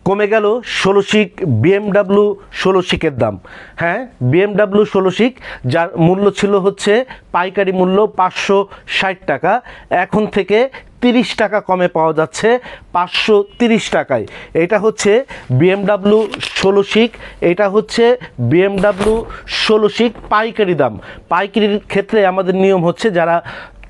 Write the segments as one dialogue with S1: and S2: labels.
S1: কমে গেল 16 শিক BMW 16 শিকের দাম। হ্যাঁ, BMW 16 শিক যার মূল্য ছিল হচ্ছে পাইকারি মূল্য 560 টাকা, এখন থেকে 30 টাকা কমে পাওয়া যাচ্ছে 530 টাকায়। এটা হচ্ছে BMW 16 শিক, এটা হচ্ছে BMW 16 শিক পাইকারি দাম। পাইকারির ক্ষেত্রে আমাদের নিয়ম হচ্ছে যারা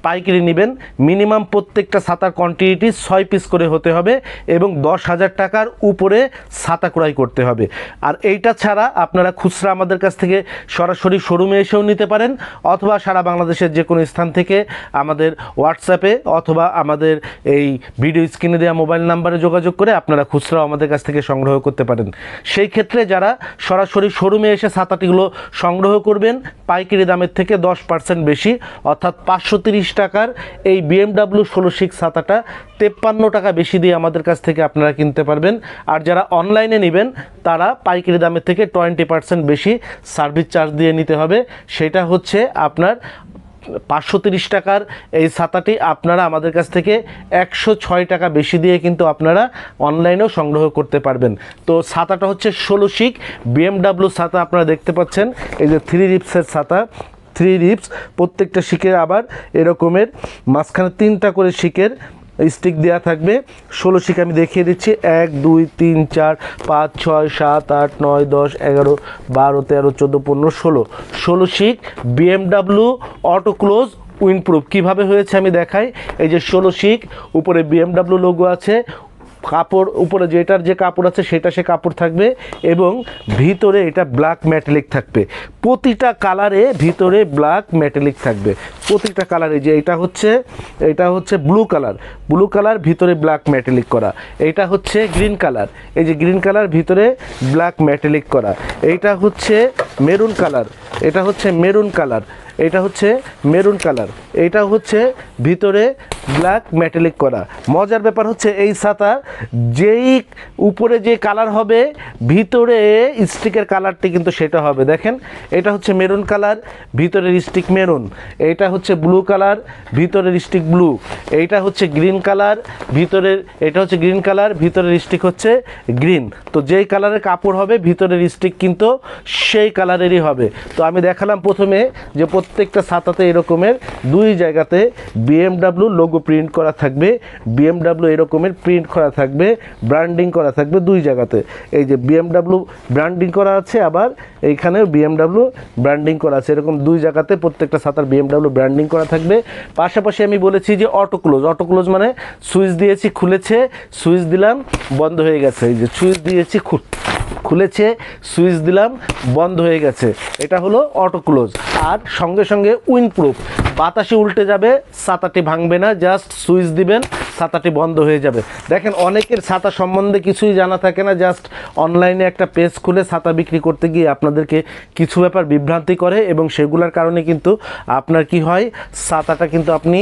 S1: পাইকারি নেবেন মিনিমাম প্রত্যেকটা ছাতার কোয়ান্টিটি 6 পিস করে হতে হবে এবং 10,000 টাকার উপরে ছাতা ক্রয় করতে হবে। আর এইটা ছাড়া আপনারা খুচরা আমাদের কাছ থেকে সরাসরি শোরুমে এসেও নিতে পারেন, অথবা সারা বাংলাদেশের যে কোনো স্থান থেকে আমাদের হোয়াটসঅ্যাপে অথবা আমাদের এই ভিডিও স্ক্রিনে দেওয়া মোবাইল নাম্বারে যোগাযোগ করে আপনারা খুচরাও আমাদের কাছ থেকে সংগ্রহ করতে পারেন। সেই ক্ষেত্রে যারা সরাসরি শোরুমে এসে ছাতাটিগুলো সংগ্রহ করবেন পাইকারি দামের থেকে 10% বেশি অর্থাৎ 530 টাকার এই BMW 16 শিক ছাতাটা 53 টাকা বেশি দিয়ে আমাদের কাছ থেকে আপনারা কিনতে পারবেন। আর যারা অনলাইনে নেবেন তারা পাইকারি দামের থেকে 20% বেশি সার্ভিস চার্জ দিয়ে নিতে হবে। সেটা হচ্ছে আপনার 530 টাকার এই ছাতাটি আপনারা আমাদের কাছ থেকে 106 টাকা বেশি দিয়ে কিন্তু আপনারা অনলাইনেও সংগ্রহ করতে পারবেন। তো ছাতাটা হচ্ছে 16 শিক BMW ছাতা, আপনারা দেখতে পাচ্ছেন এই যে 3 রিপসের ছাতা, 3 রিপস, প্রত্যেকটা শিকের আবার এরকমের মাঝখানে 3টা করে শিকের স্টিক দেওয়া থাকবে। 16 শিক আমি দেখিয়ে দিচ্ছি, 1 2 3 4 5 6 7 8 9 10 11 12 13 14 15 16 16 শিক BMW অটো ক্লোজ উইন্ডপ্রুফ। কীভাবে হয়েছে আমি দেখাই। এই যে 16 শিক, উপরে BMW লোগো আছে, কাপড় উপরে যেটার যে কাপড় আছে সেটা সে কাপড় থাকবে এবং ভিতরে এটা ব্ল্যাক মেটালিক থাকবে। প্রতিটা কালারে ভিতরে ব্ল্যাক মেটালিক থাকবে, প্রতিটা কালারে। যে এটা হচ্ছে ব্লু কালার ভিতরে ব্ল্যাক মেটালিক করা, এটা হচ্ছে গ্রিন কালার, এই যে গ্রিন কালার ভিতরে ব্ল্যাক মেটালিক করা, এইটা হচ্ছে মেরুন কালার, এটা হচ্ছে মেরুন কালার, এটা হচ্ছে মেরুন কালার, এটা হচ্ছে ভিতরে ব্ল্যাক মেটালিক করা। মজার ব্যাপার হচ্ছে এই ছাতা যেই উপরে যে কালার হবে ভিতরে স্টিকের কালারটি কিন্তু সেটা হবে। দেখেন এটা হচ্ছে মেরুন কালার, ভিতরের স্টিক মেরুন, এটা হচ্ছে ব্লু কালার, ভিতরের স্টিক ব্লু, এইটা হচ্ছে গ্রিন কালার, এটা হচ্ছে গ্রিন কালার, ভিতরের স্টিক হচ্ছে গ্রিন। তো যেই কালারের কাপড় হবে ভিতরের স্টিক কিন্তু সেই কালারেরই হবে। তো আমি দেখালাম প্রথমে যে প্রত্যেকটা ছাতাতে এরকমের 2 জায়গাতে BMW লোগো প্রিন্ট করা থাকবে, BMW এরকমের প্রিন্ট করা থাকবে, ব্র্যান্ডিং করা থাকবে 2 জায়গাতে। এই যে BMW ব্র্যান্ডিং করা আছে, আবার এইখানে BMW ব্র্যান্ডিং করা আছে, এরকম 2 জায়গাতে প্রত্যেকটা ছাতার BMW ব্র্যান্ডিং করা থাকবে। পাশাপাশি আমি বলেছি যে অটো ক্লোজ মানে সুইচ দিয়েছি খুলেছে, সুইচ দিলাম বন্ধ হয়ে গেছে, এই যে সুইচ দিয়েছি খুলেছে, সুইচ দিলাম বন্ধ হয়ে গেছে, এটা হলো অটো ক্লোজ। আর সঙ্গে সঙ্গে উইন্ডপ্রুফ, বাতাসে উল্টে যাবে, ছাতাটি ভাঙবে না, জাস্ট সুইচ দিবেন ছাতাটি বন্ধ হয়ে যাবে। দেখেন অনেকের ছাতা সম্বন্ধে কিছুই জানা থাকে না, জাস্ট অনলাইনে একটা পেজ খুলে ছাতা বিক্রি করতে গিয়ে আপনাদেরকে কিছু ব্যাপার বিভ্রান্তি করে এবং সেগুলোর কারণে কিন্তু আপনার কি হয়, ছাতাটা কিন্তু আপনি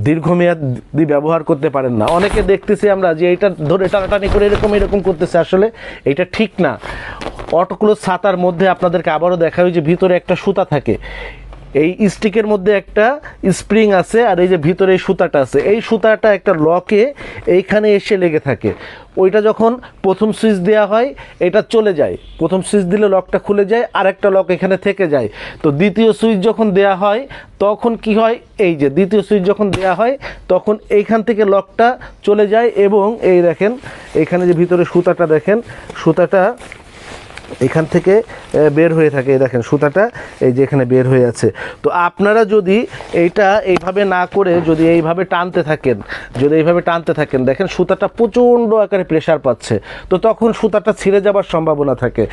S1: দীর্ঘমেয়াদী ব্যবহার করতে পারেন না। অনেকে দেখতেছি আমরা যে এইটা ধরে টানাটানি করে এরকম করতেছে, আসলে এটা ঠিক না। অটোক্লোজ ছাতার মধ্যে আপনাদেরকে আবারও দেখা হয় যে ভিতরে একটা সুতা থাকে, এই স্টিকের মধ্যে একটা স্প্রিং আছে, আর এই যে ভিতরে এই সুতাটা আছে, এই সুতাটা একটা লকে এইখানে এসে লেগে থাকে। ওইটা যখন প্রথম সুইচ দেওয়া হয় এটা চলে যায়, প্রথম সুইচ দিলে লকটা খুলে যায়, আর একটা লক এখানে থেকে যায়। তো দ্বিতীয় সুইচ যখন দেওয়া হয় তখন কি হয়, এই যে দ্বিতীয় সুইচ যখন দেওয়া হয় তখন এইখান থেকে লকটা চলে যায় এবং এই দেখেন এখানে যে ভিতরে সুতাটা, দেখেন সুতাটা এখান থেকে বের হয়ে থাকে, দেখেন সুতাটা এই যে এখানে বের হয়ে আছে। তো আপনারা যদি এইটা এইভাবে না করে যদি এইভাবে টানতে থাকেন, দেখেন সুতাটা প্রচণ্ড আকারে প্রেশার পাচ্ছে, তো তখন সুতাটা ছিঁড়ে যাবার সম্ভাবনা থাকে।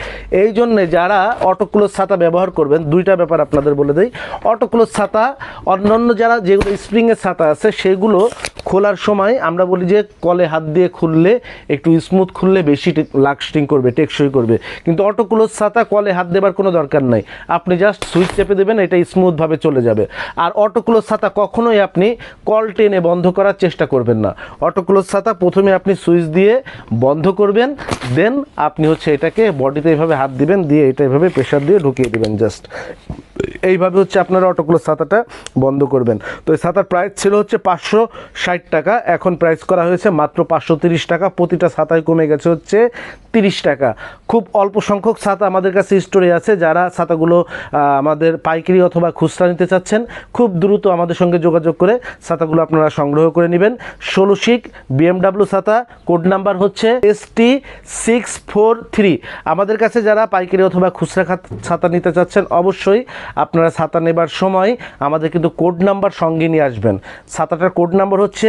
S1: এই জন্যে যারা অটোক্লোজ ছাতা ব্যবহার করবেন, 2টা ব্যাপার আপনাদের বলে দেই। অটোক্লোজ ছাতা অন্যান্য যারা যেগুলো স্প্রিংয়ের ছাতা আছে সেগুলো খোলার সময় আমরা বলি যে কলে হাত দিয়ে খুললে একটু স্মুথ খুললে বেশি লাস্টিং করবে, টেকসই করবে। কিন্তু অটোক্লোজ ছাতা কলে হাত দেবার কোনো দরকার নাই, আপনি জাস্ট সুইচ চেপে দেবেন, এটা স্মুথভাবে চলে যাবে। আর অটোক্লোজ ছাতা কখনোই আপনি কল টেনে বন্ধ করার চেষ্টা করবেন না। অটোক্লোজ ছাতা প্রথমে আপনি সুইচ দিয়ে বন্ধ করবেন, দেন আপনি হচ্ছে এটাকে বডিতে এইভাবে হাত দিবেন, দিয়ে এটা এইভাবে প্রেশার দিয়ে ঢুকিয়ে দেবেন, জাস্ট এইভাবে হচ্ছে আপনারা অটোক্লোজ ছাতাটা বন্ধ করবেন। তো এই ছাতার প্রাইস ছিল হচ্ছে 560 টাকা, এখন প্রাইস করা হয়েছে মাত্র 530 টাকা। প্রতিটা ছাতায় কমে গেছে হচ্ছে 30 টাকা। খুব অল্প সংখ্যক ছাতা আমাদের কাছে স্টোরে আছে। যারা ছাতাগুলো আমাদের পাইকারি অথবা খুচরা নিতে চাচ্ছেন, খুব দ্রুত আমাদের সঙ্গে যোগাযোগ করে ছাতাগুলো আপনারা সংগ্রহ করে নেবেন। 16 শিক BMW ছাতা, কোড নাম্বার হচ্ছে ST643। আমাদের কাছে যারা পাইকারি অথবা খুচরা ছাতা নিতে চাচ্ছেন, অবশ্যই আপনারা ছাতা নেবার সময় আমাদের কিন্তু কোড নাম্বার সঙ্গে নিয়ে আসবেন। ছাতাটার কোড নাম্বার হচ্ছে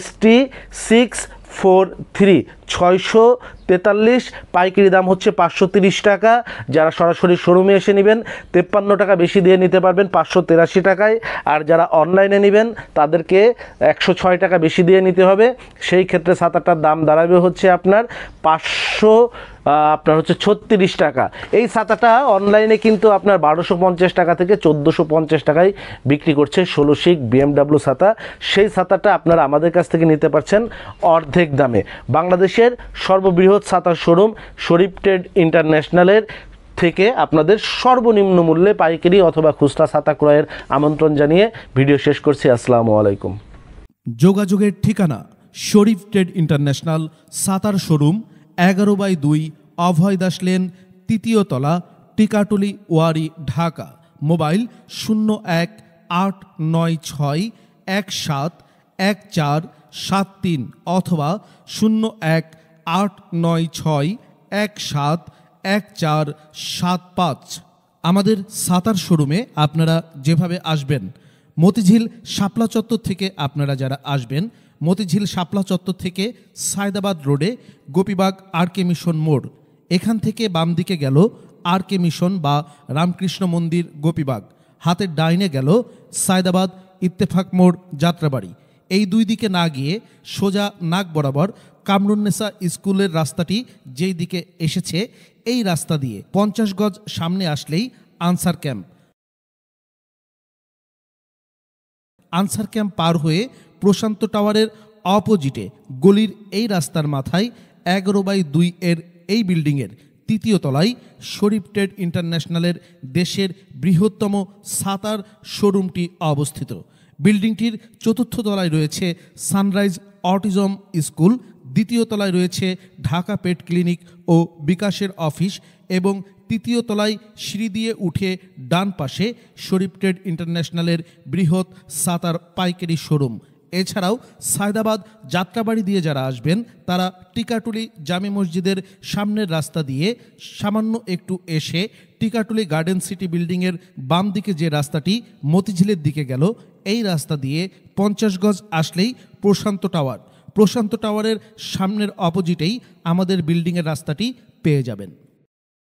S1: ST643 643। পাইকারি দাম হচ্ছে 530 টাকা। যারা সরাসরি শোরুমে এসে নেবেন 53 টাকা বেশি দিয়ে নিতে পারবেন 583 টাকায়। আর যারা অনলাইনে নেবেন তাদেরকে 106 টাকা বেশি দিয়ে নিতে হবে। সেই ক্ষেত্রে ছাতাটার দাম দাঁড়াবে হচ্ছে আপনার 36 টাকা। এই ছাতাটা অনলাইনে কিন্তু আপনার 1250 টাকা থেকে 1450 টাকায় বিক্রি করছে 16 শিক BMW ছাতা। সেই ছাতাটা আপনারা আমাদের কাছ থেকে নিতে পারছেন অর্ধেক দামে। বাংলাদেশের সর্ববৃহৎ ছাতার শোরুম শরীফ ট্রেড ইন্টারন্যাশনালের থেকে আপনাদের সর্বনিম্ন মূল্যে পাইকারি অথবা খুচরা ছাতা ক্রয়ের আমন্ত্রণ জানিয়ে ভিডিও শেষ করছি। আসসালামু আলাইকুম।
S2: যোগাযোগের ঠিকানা শরীফ ট্রেড ইন্টারন্যাশনাল ছাতার শোরুম, 11/2 অভয় দাস লেন, 3য় তলা, টিকাটুলি, ওয়ারী, ঢাকা। মোবাইল 0186171473 অথবা 018961711475। আমাদের ছাতার শোরুমে আপনারা যেভাবে আসবেন, মতিঝিল শাপলা চত্বর থেকে আপনারা যারা আসবেন, মতিঝিল শাপলা চত্বর থেকে সায়দাবাদ রোডে গোপীবাগ RK মিশন মোড়, এখান থেকে বাম দিকে গেল RK মিশন বা রামকৃষ্ণ মন্দির গোপীবাগ, হাতের ডাইনে গেল সায়দাবাদ ইত্তেফাক মোড় যাত্রাবাড়ি। এই দুই দিকে না গিয়ে সোজা নাক বরাবর কামরুন্নেসা স্কুলের রাস্তাটি যেই দিকে এসেছে, এই রাস্তা দিয়ে 50 গজ সামনে আসলেই আনসার ক্যাম্প। আনসার ক্যাম্প পার হয়ে প্রশান্ত টাওয়ারের অপোজিটে গলির এই রাস্তার মাথায় 11/2 এর এই বিল্ডিংয়ের 3য় তলায় শরীফ ট্রেড ইন্টারন্যাশনালের দেশের বৃহত্তম ছাতার শোরুমটি অবস্থিত। বিল্ডিংটির 4র্থ তলায় রয়েছে সানরাইজ অটিজম স্কুল, 2য় তলায় রয়েছে ঢাকা পেট ক্লিনিক ও বিকাশের অফিস এবং 3য় তলায় সিঁড়ি দিয়ে উঠে ডান পাশে শরীফ ট্রেড ইন্টারন্যাশনালের বৃহৎ ছাতার পাইকারি শোরুম। এছাড়াও সায়দাবাদ যাত্রাবাড়ি দিয়ে যারা আসবেন তারা টিকাটুলি জামে মসজিদের সামনের রাস্তা দিয়ে সামান্য একটু এসে টিকাটুলি গার্ডেন সিটি বিল্ডিংয়ের বাম দিকে যে রাস্তাটি মতিঝিলের দিকে গেল, এই রাস্তা দিয়ে 50 গজ আসলেই প্রশান্ত টাওয়ার। প্রশান্ত টাওয়ারের সামনের অপোজিটেই আমাদের বিল্ডিংয়ের রাস্তাটি পেয়ে যাবেন।